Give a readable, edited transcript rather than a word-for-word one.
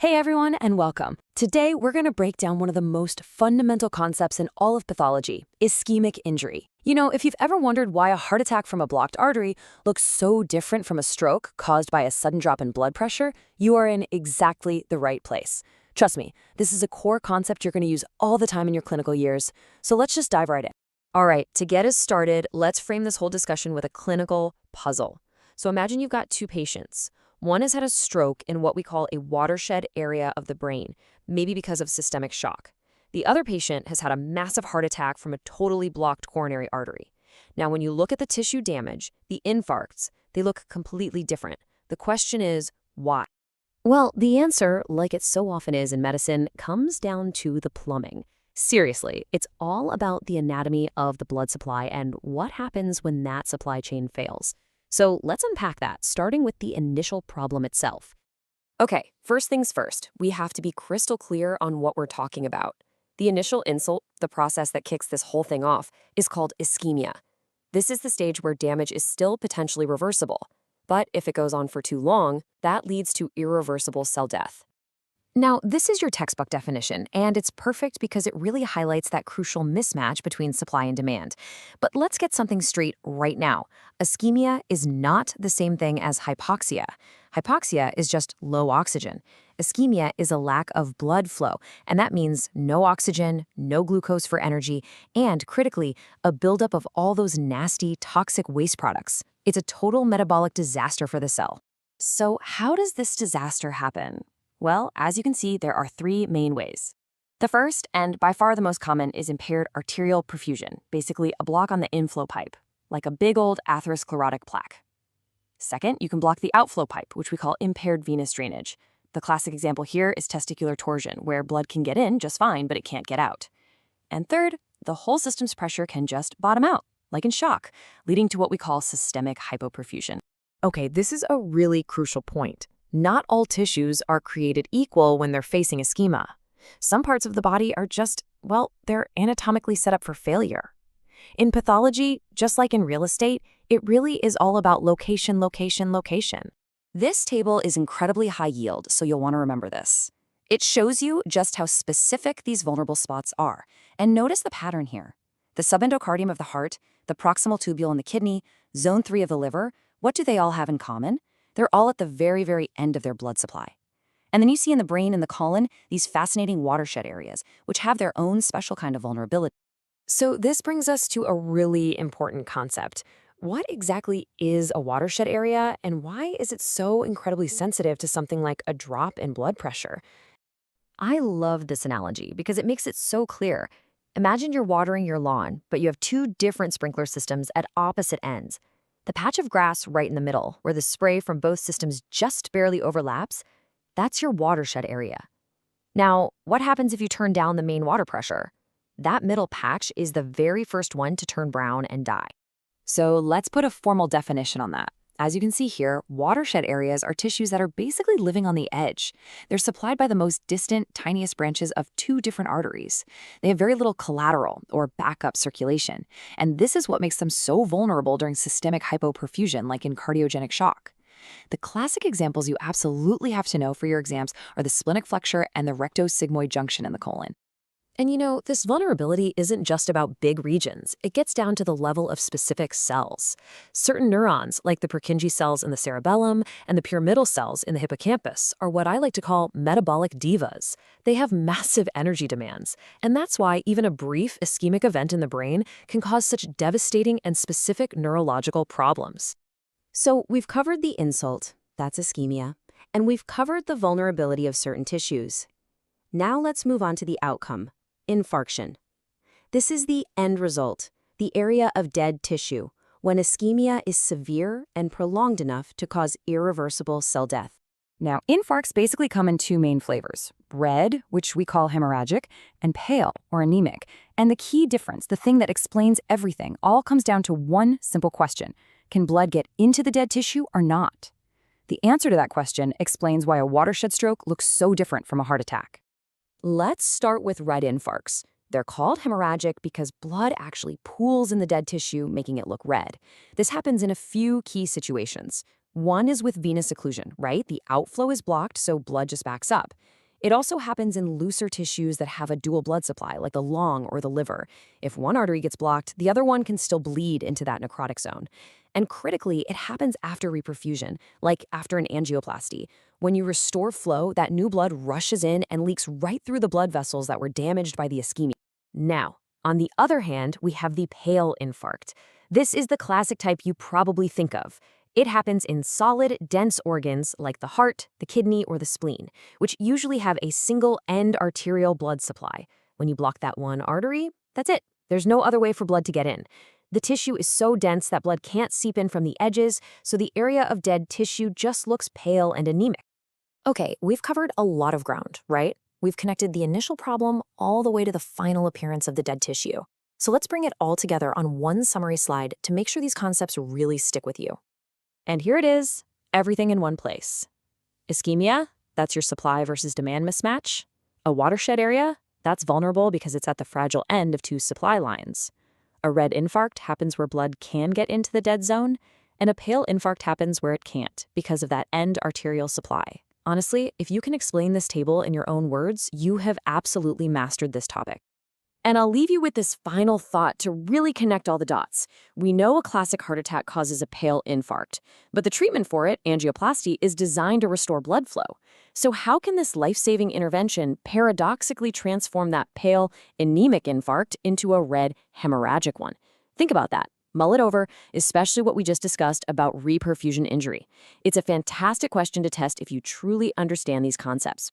Hey everyone, and welcome. Today, we're going to break down one of the most fundamental concepts in all of pathology, ischemic injury. You know, if you've ever wondered why a heart attack from a blocked artery looks so different from a stroke caused by a sudden drop in blood pressure, you are in exactly the right place. Trust me, this is a core concept you're going to use all the time in your clinical years, so let's just dive right in. All right, to get us started, let's frame this whole discussion with a clinical puzzle. So imagine you've got two patients. One has had a stroke in what we call a watershed area of the brain, maybe because of systemic shock. The other patient has had a massive heart attack from a totally blocked coronary artery. Now, when you look at the tissue damage, the infarcts, they look completely different. The question is, why? Well, the answer, like it so often is in medicine, comes down to the plumbing. Seriously, it's all about the anatomy of the blood supply and what happens when that supply chain fails. So let's unpack that, starting with the initial problem itself. Okay, first things first, we have to be crystal clear on what we're talking about. The initial insult, the process that kicks this whole thing off, is called ischemia. This is the stage where damage is still potentially reversible. But if it goes on for too long, that leads to irreversible cell death. Now, this is your textbook definition, and it's perfect because it really highlights that crucial mismatch between supply and demand. But let's get something straight right now. Ischemia is not the same thing as hypoxia. Hypoxia is just low oxygen. Ischemia is a lack of blood flow, and that means no oxygen, no glucose for energy, and critically, a buildup of all those nasty, toxic waste products. It's a total metabolic disaster for the cell. So how does this disaster happen? Well, as you can see, there are three main ways. The first, and by far the most common, is impaired arterial perfusion, basically a block on the inflow pipe, like a big old atherosclerotic plaque. Second, you can block the outflow pipe, which we call impaired venous drainage. The classic example here is testicular torsion, where blood can get in just fine, but it can't get out. And third, the whole system's pressure can just bottom out, like in shock, leading to what we call systemic hypoperfusion. Okay, this is a really crucial point. Not all tissues are created equal when they're facing ischemia. Some parts of the body are just, well, they're anatomically set up for failure. In pathology, just like in real estate, it really is all about location, location, location. This table is incredibly high yield, so you'll want to remember this. It shows you just how specific these vulnerable spots are. And notice the pattern here. The subendocardium of the heart, the proximal tubule in the kidney, zone 3 of the liver, what do they all have in common? They're all at the very, very end of their blood supply. And then you see in the brain and the colon these fascinating watershed areas, which have their own special kind of vulnerability. So this brings us to a really important concept. What exactly is a watershed area, and why is it so incredibly sensitive to something like a drop in blood pressure? I love this analogy because it makes it so clear. Imagine you're watering your lawn, but you have two different sprinkler systems at opposite ends. The patch of grass right in the middle, where the spray from both systems just barely overlaps, that's your watershed area. Now, what happens if you turn down the main water pressure? That middle patch is the very first one to turn brown and die. So let's put a formal definition on that. As you can see here, watershed areas are tissues that are basically living on the edge. They're supplied by the most distant, tiniest branches of two different arteries. They have very little collateral or backup circulation, and this is what makes them so vulnerable during systemic hypoperfusion, like in cardiogenic shock. The classic examples you absolutely have to know for your exams are the splenic flexure and the rectosigmoid junction in the colon. And you know, this vulnerability isn't just about big regions. It gets down to the level of specific cells. Certain neurons, like the Purkinje cells in the cerebellum and the pyramidal cells in the hippocampus, are what I like to call metabolic divas. They have massive energy demands, and that's why even a brief ischemic event in the brain can cause such devastating and specific neurological problems. So we've covered the insult, that's ischemia, and we've covered the vulnerability of certain tissues. Now let's move on to the outcome. Infarction. This is the end result, the area of dead tissue, when ischemia is severe and prolonged enough to cause irreversible cell death. Now, infarcts basically come in two main flavors: red, which we call hemorrhagic, and pale, or anemic. And the key difference, the thing that explains everything, all comes down to one simple question: can blood get into the dead tissue or not? The answer to that question explains why a watershed stroke looks so different from a heart attack. Let's start with red infarcts. They're called hemorrhagic because blood actually pools in the dead tissue, making it look red. This happens in a few key situations. One is with venous occlusion, right? The outflow is blocked, so blood just backs up. It also happens in looser tissues that have a dual blood supply, like the lung or the liver. If one artery gets blocked, the other one can still bleed into that necrotic zone. And critically, it happens after reperfusion, like after an angioplasty. When you restore flow, that new blood rushes in and leaks right through the blood vessels that were damaged by the ischemia. Now, on the other hand, we have the pale infarct. This is the classic type you probably think of. It happens in solid, dense organs like the heart, the kidney, or the spleen, which usually have a single end arterial blood supply. When you block that one artery, that's it. There's no other way for blood to get in. The tissue is so dense that blood can't seep in from the edges, so the area of dead tissue just looks pale and anemic. Okay, we've covered a lot of ground, right? We've connected the initial problem all the way to the final appearance of the dead tissue. So let's bring it all together on one summary slide to make sure these concepts really stick with you. And here it is, everything in one place. Ischemia, that's your supply versus demand mismatch. A watershed area, that's vulnerable because it's at the fragile end of two supply lines. A red infarct happens where blood can get into the dead zone, and a pale infarct happens where it can't because of that end arterial supply. Honestly, if you can explain this table in your own words, you have absolutely mastered this topic. And I'll leave you with this final thought to really connect all the dots. We know a classic heart attack causes a pale infarct, but the treatment for it, angioplasty, is designed to restore blood flow. So how can this life-saving intervention paradoxically transform that pale, anemic infarct into a red, hemorrhagic one? Think about that. Mull it over, especially what we just discussed about reperfusion injury. It's a fantastic question to test if you truly understand these concepts.